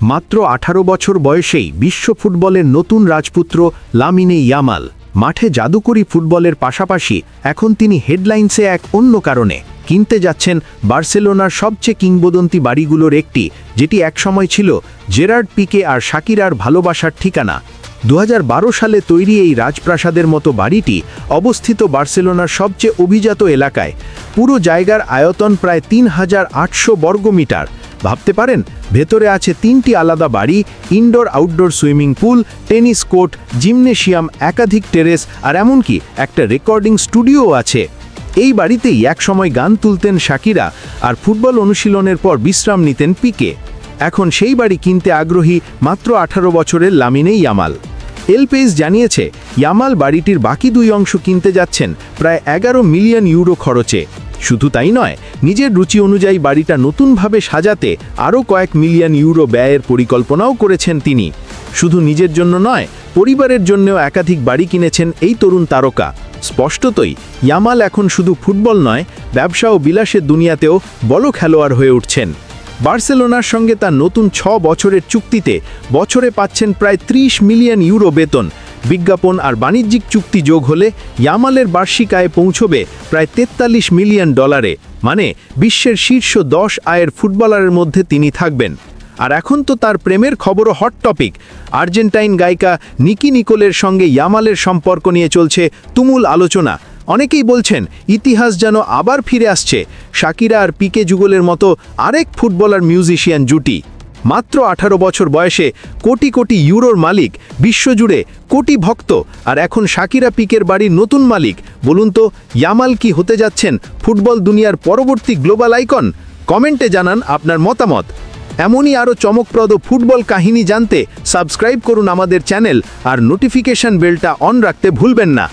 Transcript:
মাত্র 18 বছর বয়সেই বিশ্ব ফুটবলের নতুন রাজপুত্র লামিনে ইয়ামাল মাঠে জাদুকরী ফুটবলের পাশাপাশি এখন তিনি হেডলাইন্সে এক অন্য কারণে কিনতে যাচ্ছেন বার্সেলোনার সবচেয়ে কিংবদন্তি বাড়িগুলোর একটি, যেটি একসময় ছিল জেরার্ড পিকে আর শাকিরার ভালোবাসার ঠিকানা। 2012 সালে তৈরি এই রাজপ্রাসাদের মতো বাড়িটি অবস্থিত বার্সেলোনার সবচেয়ে অভিজাত এলাকায়। পুরো জায়গার আয়তন প্রায় 3800 বর্গমিটার। ভাবতে পারেন, ভেতরে আছে 3টি আলাদা বাড়ি, indoor outdoor swimming pool, tennis court, gymnasium, একাধিক টেরেস আর এমনকি একটা রেকর্ডিং স্টুডিও আছে। এই বাড়িতেই একসময় গান তুলতেন শাকিরা আর ফুটবল অনুশীলনের পর বিশ্রাম নিতেন পিকে। এখন সেই বাড়ি কিনতে আগ্রহী মাত্র 18 বছরের লামিনে ইয়ামাল। এল পেজ জানিয়েছে, ইয়ামাল বাড়িটির বাকি 2 অংশ কিনতে যাচ্ছেন প্রায় 11 মিলিয়ন ইউরো খরচে। শুধু তাই নয়, নিজের রুচি অনুযায়ী বাড়িটা নতুনভাবে সাজাতে আরও কয়েক মিলিয়ন ইউরো ব্যয়ের পরিকল্পনাও করেছেন তিনি। শুধু নিজের জন্য নয়, পরিবারের জন্যও একাধিক বাড়ি কিনেছেন এই তরুণ তারকা। স্পষ্টতই ইয়ামাল এখন শুধু ফুটবল নয়, ব্যবসা ও বিলাসের দুনিয়াতেও বড় খেলোয়াড় হয়ে উঠছেন। বার্সেলোনার সঙ্গে তার নতুন 6 বছরের চুক্তিতে বছরে পাচ্ছেন প্রায় 30 মিলিয়ন ইউরো বেতন। বিজ্ঞাপন আর বাণিজ্যিক চুক্তি যোগ হলে ইয়ামালের বার্ষিক আয়ে পৌঁছবে প্রায় 43 মিলিয়ন ডলারে, মানে বিশ্বের শীর্ষ 10 আয়ের ফুটবলারের মধ্যে তিনি থাকবেন। আর এখন তো তার প্রেমের খবরও হট টপিক। আর্জেন্টাইন গায়িকা নিকি নিকোলের সঙ্গে ইয়ামালের সম্পর্ক নিয়ে চলছে তুমুল আলোচনা। অনেকেই বলছেন, ইতিহাস যেন আবার ফিরে আসছে, শাকিরা আর পিকে যুগলের মতো আরেক ফুটবলার মিউজিশিয়ান জুটি। মাত্র 18 বছর বয়সে কোটি কোটি ইউরোর মালিক, বিশ্বজুড়ে কোটি ভক্ত, আর এখন শাকিরা পিকের বাড়ির নতুন মালিক। বলুন তো, ইয়ামাল কি হতে যাচ্ছেন ফুটবল দুনিয়ার পরবর্তী গ্লোবাল আইকন? কমেন্টে জানান আপনার মতামত। এমনই আরও চমকপ্রদ ফুটবল কাহিনী জানতে সাবস্ক্রাইব করুন আমাদের চ্যানেল আর নোটিফিকেশন বেলটা অন রাখতে ভুলবেন না।